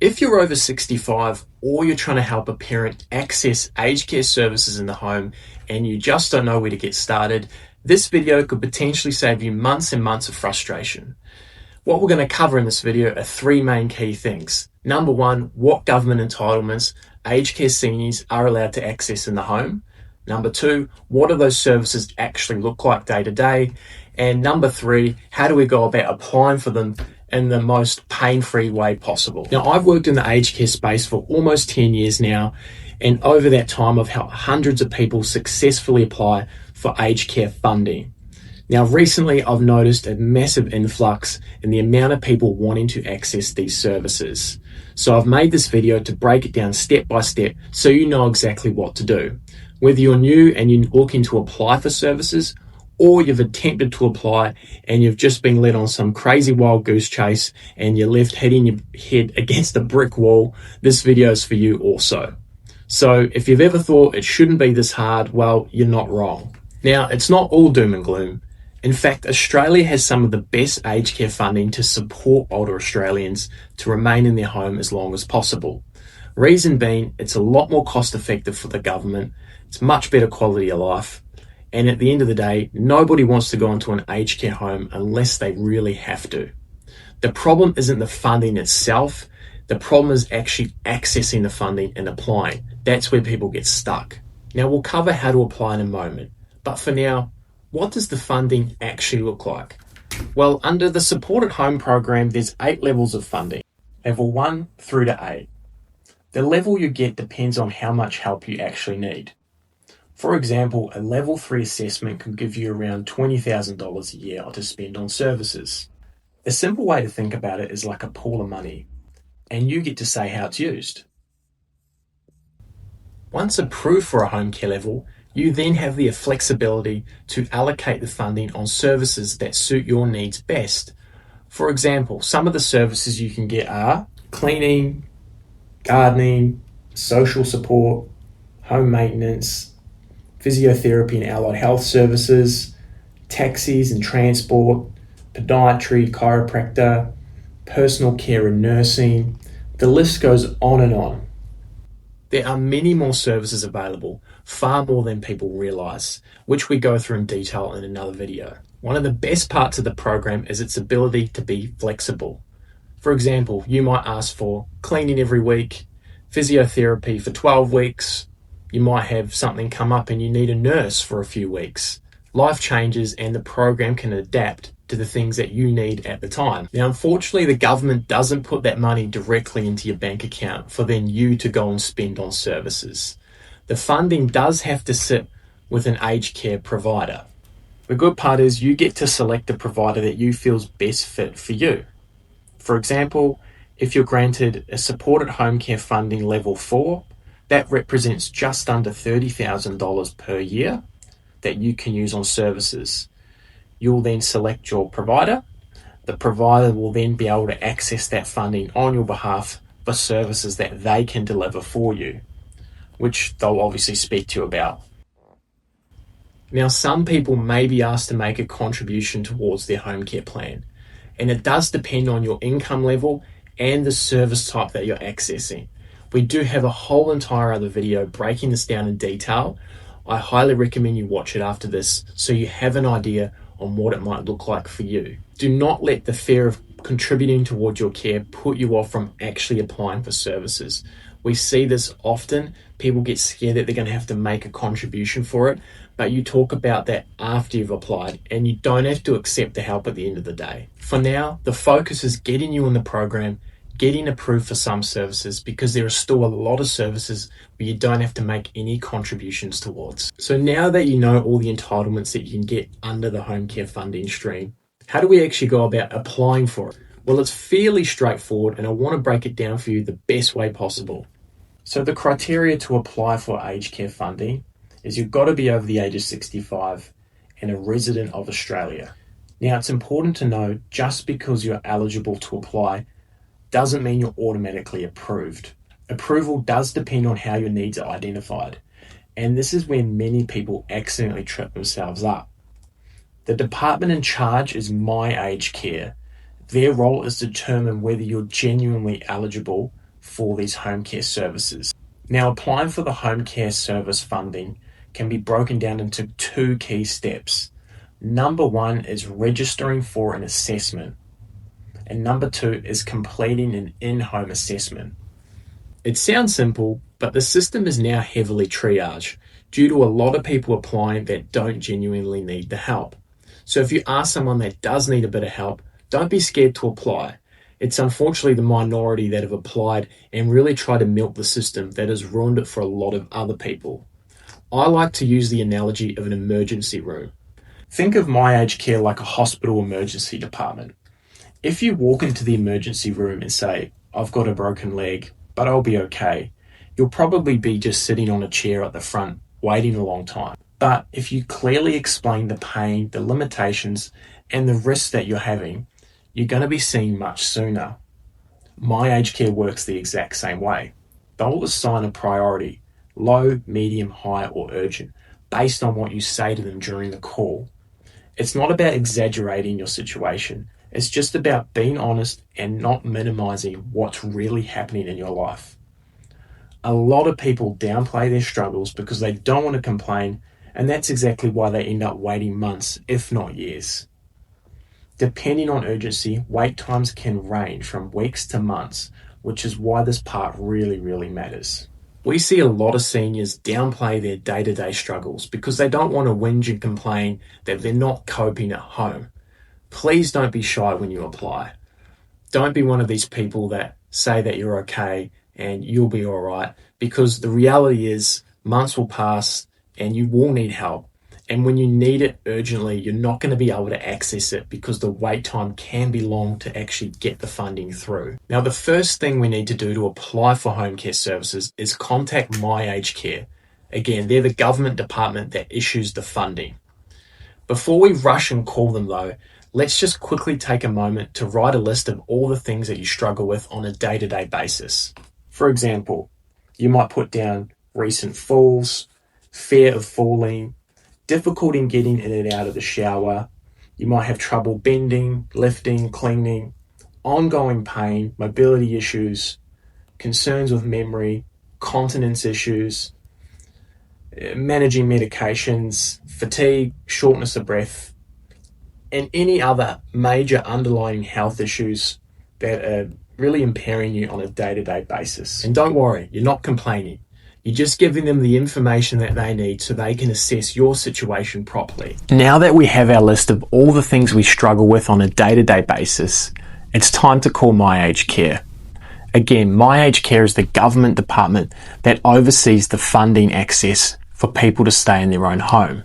If you're over 65 or you're trying to help a parent access aged care services in the home and you just don't know where to get started, this video could potentially save you months and months of frustration. What we're going to cover in this video are three main key things. Number one, what government entitlements aged care seniors are allowed to access in the home. Number two, what do those services actually look like day to day? And number three, how do we go about applying for them in the most pain-free way possible? Now, I've worked in the aged care space for almost 10 years now, and over that time, I've helped hundreds of people successfully apply for aged care funding. Now, recently, I've noticed a massive influx in the amount of people wanting to access these services. So I've made this video to break it down step by step so you know exactly what to do. Whether you're new and you're looking to apply for services, or you've attempted to apply and you've just been led on some crazy wild goose chase and you're left hitting your head against a brick wall, this video is for you also. So if you've ever thought it shouldn't be this hard, well, you're not wrong. Now, it's not all doom and gloom. In fact, Australia has some of the best aged care funding to support older Australians to remain in their home as long as possible. Reason being, it's a lot more cost effective for the government, it's much better quality of life, and at the end of the day, nobody wants to go into an aged care home unless they really have to. The problem isn't the funding itself, the problem is actually accessing the funding and applying. That's where people get stuck. Now, we'll cover how to apply in a moment, but for now, what does the funding actually look like? Well, under the Supported Home program, there's 8 levels of funding, level 1 through to 8. The level you get depends on how much help you actually need. For example, a level 3 assessment can give you around $20,000 a year to spend on services. A simple way to think about it is like a pool of money, and you get to say how it's used. Once approved for a home care level, you then have the flexibility to allocate the funding on services that suit your needs best. For example, some of the services you can get are cleaning, gardening, social support, home maintenance, physiotherapy and allied health services, taxis and transport, podiatry, chiropractor, personal care and nursing. The list goes on and on. There are many more services available, far more than people realise, which we go through in detail in another video. One of the best parts of the program is its ability to be flexible. For example, you might ask for cleaning every week, physiotherapy for 12 weeks, you might have something come up and you need a nurse for a few weeks. Life changes and the program can adapt to the things that you need at the time. Now, unfortunately, the government doesn't put that money directly into your bank account for then you to go and spend on services. The funding does have to sit with an aged care provider. The good part is you get to select the provider that you feel is best fit for you. For example, if you're granted a supported home care funding level 4, that represents just under $30,000 per year that you can use on services. You'll then select your provider. The provider will then be able to access that funding on your behalf for services that they can deliver for you, which they'll obviously speak to you about. Now, some people may be asked to make a contribution towards their home care plan, and it does depend on your income level and the service type that you're accessing. We do have a whole entire other video breaking this down in detail. I highly recommend you watch it after this so you have an idea on what it might look like for you. Do not let the fear of contributing towards your care put you off from actually applying for services. We see this often. People get scared that they're going to have to make a contribution for it, but you talk about that after you've applied and you don't have to accept the help at the end of the day. For now, the focus is getting you in the program, getting approved for some services, because there are still a lot of services where you don't have to make any contributions towards. So now that you know all the entitlements that you can get under the home care funding stream, how do we actually go about applying for it? Well, it's fairly straightforward and I want to break it down for you the best way possible. So the criteria to apply for aged care funding is you've got to be over the age of 65 and a resident of Australia. Now, it's important to know just because you're eligible to apply doesn't mean you're automatically approved. Approval does depend on how your needs are identified, and this is where many people accidentally trip themselves up. The department in charge is My Aged Care. Their role is to determine whether you're genuinely eligible for these home care services. Now, applying for the home care service funding can be broken down into 2 key steps. Number 1 is registering for an assessment, and number 2 is completing an in-home assessment. It sounds simple, but the system is now heavily triaged due to a lot of people applying that don't genuinely need the help. So if you are someone that does need a bit of help, don't be scared to apply. It's unfortunately the minority that have applied and really tried to milk the system that has ruined it for a lot of other people. I like to use the analogy of an emergency room. Think of my aged care like a hospital emergency department. If you walk into the emergency room and say, "I've got a broken leg, but I'll be okay," you'll probably be just sitting on a chair at the front, waiting a long time. But if you clearly explain the pain, the limitations, and the risks that you're having, you're going to be seen much sooner. My aged care works the exact same way. They'll assign a priority, low, medium, high, or urgent, based on what you say to them during the call. It's not about exaggerating your situation. It's just about being honest and not minimizing what's really happening in your life. A lot of people downplay their struggles because they don't want to complain, and that's exactly why they end up waiting months, if not years. Depending on urgency, wait times can range from weeks to months, which is why this part really matters. We see a lot of seniors downplay their day-to-day struggles because they don't want to whinge and complain that they're not coping at home. Please don't be shy when you apply. Don't be one of these people that say that you're okay and you'll be all right, because the reality is months will pass and you will need help. And when you need it urgently, you're not going to be able to access it because the wait time can be long to actually get the funding through. Now, the first thing we need to do to apply for home care services is contact My Aged Care. Again, they're the government department that issues the funding. Before we rush and call them though, let's just quickly take a moment to write a list of all the things that you struggle with on a day-to-day basis. For example, you might put down recent falls, fear of falling, difficulty in getting in and out of the shower. You might have trouble bending, lifting, cleaning, ongoing pain, mobility issues, concerns with memory, continence issues, managing medications, fatigue, shortness of breath, and any other major underlying health issues that are really impairing you on a day-to-day basis. And don't worry, you're not complaining. You're just giving them the information that they need so they can assess your situation properly. Now that we have our list of all the things we struggle with on a day-to-day basis, it's time to call My Aged Care. Again, My Aged Care is the government department that oversees the funding access for people to stay in their own home.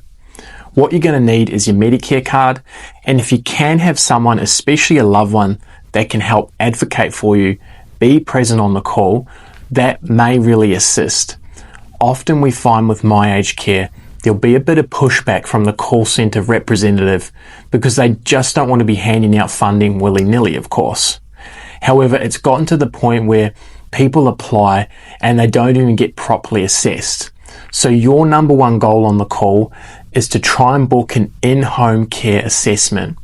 What you're going to need is your Medicare card, and if you can have someone, especially a loved one, that can help advocate for you, be present on the call, that may really assist. Often we find with My Aged Care, there'll be a bit of pushback from the call centre representative because they just don't want to be handing out funding willy-nilly, of course. However, it's gotten to the point where people apply and they don't even get properly assessed. So your number one goal on the call is to try and book an in-home care assessment,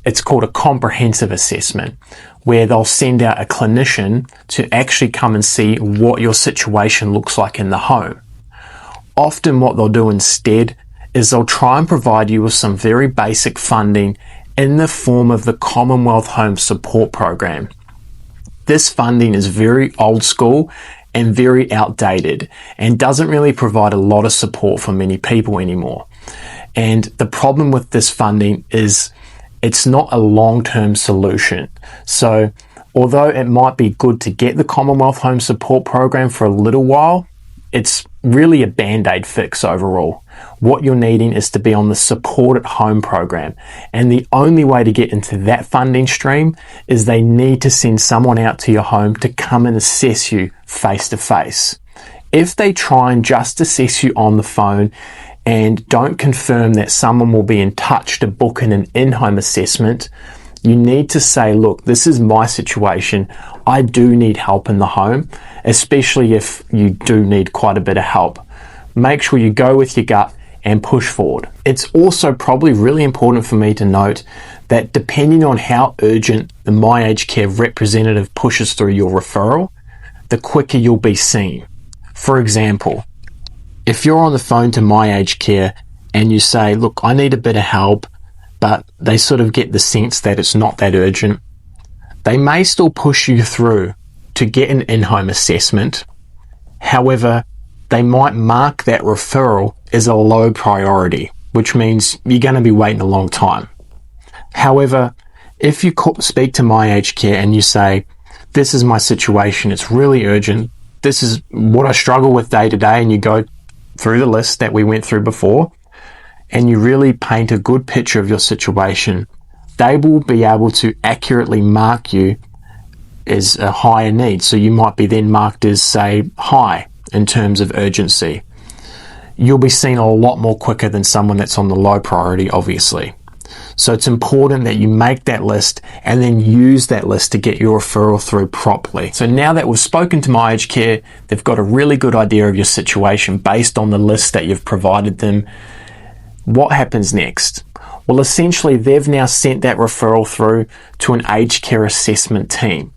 it's called a comprehensive assessment, where they'll send out a clinician to actually come and see what your situation looks like in the home. Often what they'll do instead is they'll try and provide you with some very basic funding in the form of the Commonwealth Home Support Program. This funding is very old school and very outdated and doesn't really provide a lot of support for many people anymore. And the problem with this funding is it's not a long-term solution. So although it might be good to get the Commonwealth Home Support Program for a little while, it's really a band-aid fix overall. What you're needing is to be on the Support at Home program. And the only way to get into that funding stream is they need to send someone out to your home to come and assess you face to face. If they try and just assess you on the phone and don't confirm that someone will be in touch to book in an in-home assessment, you need to say, look, this is my situation. I do need help in the home, especially if you do need quite a bit of help. Make sure you go with your gut and push forward. It's also probably really important for me to note that depending on how urgent the My Aged Care representative pushes through your referral, the quicker you'll be seen. For example, if you're on the phone to My Aged Care and you say, look, I need a bit of help, but they sort of get the sense that it's not that urgent, they may still push you through to get an in-home assessment. However, they might mark that referral as a low priority, which means you're going to be waiting a long time. However, if you speak to My Aged Care and you say, this is my situation, it's really urgent, this is what I struggle with day to day, and you go through the list that we went through before, and you really paint a good picture of your situation, they will be able to accurately mark you as a higher need. So you might be then marked as, say, high in terms of urgency. You'll be seen a lot more quicker than someone that's on the low priority, obviously. So it's important that you make that list and then use that list to get your referral through properly. So now that we've spoken to My Aged Care, they've got a really good idea of your situation based on the list that you've provided them. What happens next? Well, essentially, they've now sent that referral through to an aged care assessment team.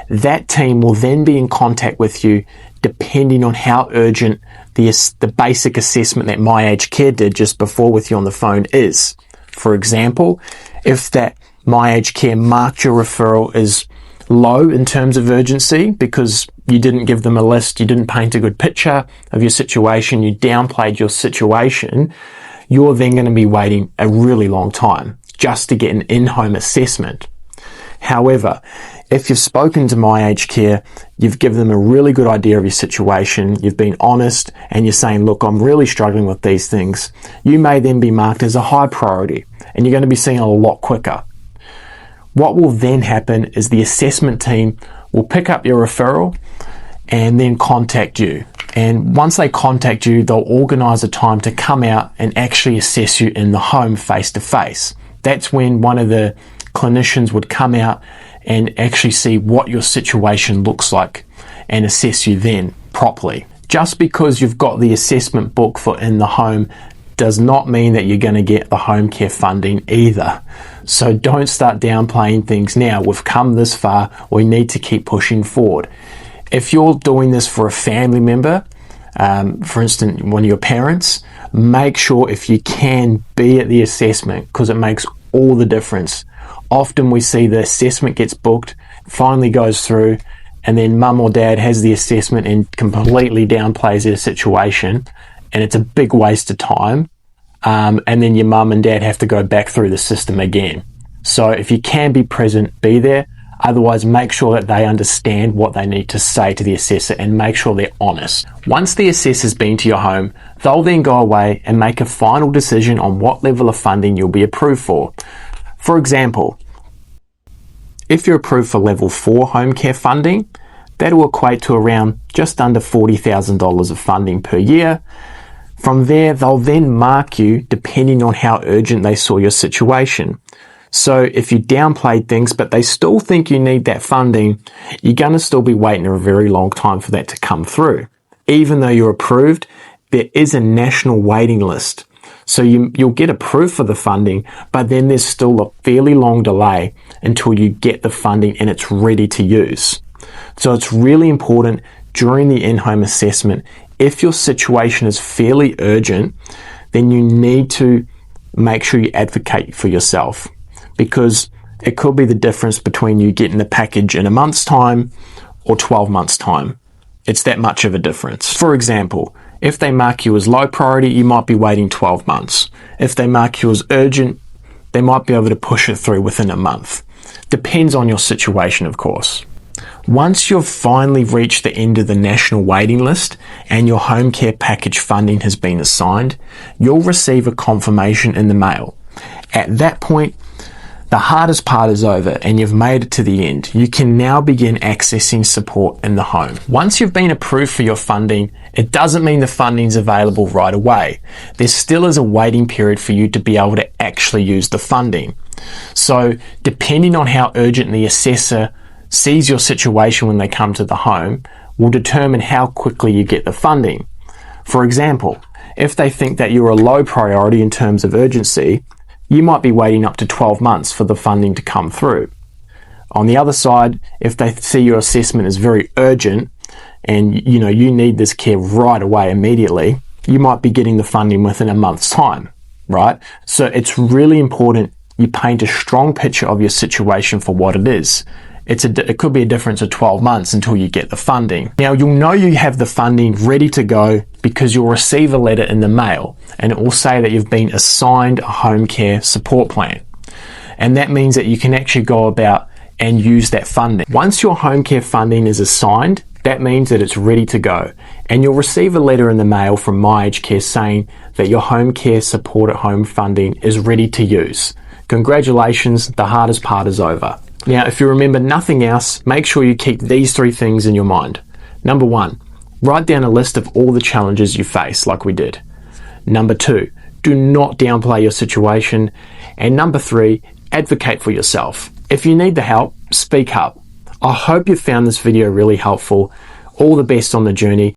That team will then be in contact with you depending on how urgent the basic assessment that My Aged Care did just before with you on the phone is. For example, if that My Aged Care marked your referral as low in terms of urgency because you didn't give them a list, you didn't paint a good picture of your situation, you downplayed your situation, you're then going to be waiting a really long time just to get an in-home assessment. However, if you've spoken to My Aged Care, you've given them a really good idea of your situation, you've been honest, and you're saying, look, I'm really struggling with these things, you may then be marked as a high priority, and you're going to be seen a lot quicker. What will then happen is the assessment team will pick up your referral and then contact you. And once they contact you, they'll organise a time to come out and actually assess you in the home face to face. That's when one of the clinicians would come out and actually see what your situation looks like and assess you then properly. Just because you've got the assessment book for in the home does not mean that you're going to get the home care funding either. So don't start downplaying things now. We've come this far. We need to keep pushing forward. If you're doing this for a family member, for instance, one of your parents, make sure if you can be at the assessment because it makes all the difference. Often we see the assessment gets booked, finally goes through, and then mum or dad has the assessment and completely downplays their situation, and it's a big waste of time. And then your mum and dad have to go back through the system again. So if you can be present, be there. Otherwise, make sure that they understand what they need to say to the assessor and make sure they're honest. Once the assessor's been to your home, they'll then go away and make a final decision on what level of funding you'll be approved for. For example, if you're approved for level 4 home care funding, that'll equate to around just under $40,000 of funding per year. From there, they'll then mark you depending on how urgent they saw your situation. So if you downplayed things, but they still think you need that funding, you're going to still be waiting a very long time for that to come through. Even though you're approved, there is a national waiting list. So you'll get approved for the funding, but then there's still a fairly long delay until you get the funding and it's ready to use. So it's really important during the in-home assessment, if your situation is fairly urgent, then you need to make sure you advocate for yourself, because it could be the difference between you getting the package in a month's time or 12 months' time. It's that much of a difference. For example, if they mark you as low priority, you might be waiting 12 months. If they mark you as urgent, they might be able to push it through within a month. Depends on your situation, of course. Once you've finally reached the end of the national waiting list and your home care package funding has been assigned, you'll receive a confirmation in the mail. At that point, the hardest part is over and you've made it to the end. You can now begin accessing support in the home. Once you've been approved for your funding, it doesn't mean the funding's available right away. There still is a waiting period for you to be able to actually use the funding. So depending on how urgent the assessor sees your situation when they come to the home will determine how quickly you get the funding. For example, if they think that you're a low priority in terms of urgency, you might be waiting up to 12 months for the funding to come through. On the other side, if they see your assessment as very urgent, and you need this care right away, immediately, you might be getting the funding within a month's time, right? So it's really important you paint a strong picture of your situation for what it is. It could be a difference of 12 months until you get the funding. Now, you'll know you have the funding ready to go because you'll receive a letter in the mail, and it will say that you've been assigned a home care support plan. And that means that you can actually go about and use that funding. Once your home care funding is assigned, that means that it's ready to go. And you'll receive a letter in the mail from My Aged Care saying that your home care support at home funding is ready to use. Congratulations, the hardest part is over. Now, if you remember nothing else, make sure you keep these 3 things in your mind. Number 1, write down a list of all the challenges you face, like we did. Number 2, do not downplay your situation. And number 3, advocate for yourself. If you need the help, speak up. I hope you found this video really helpful. All the best on the journey.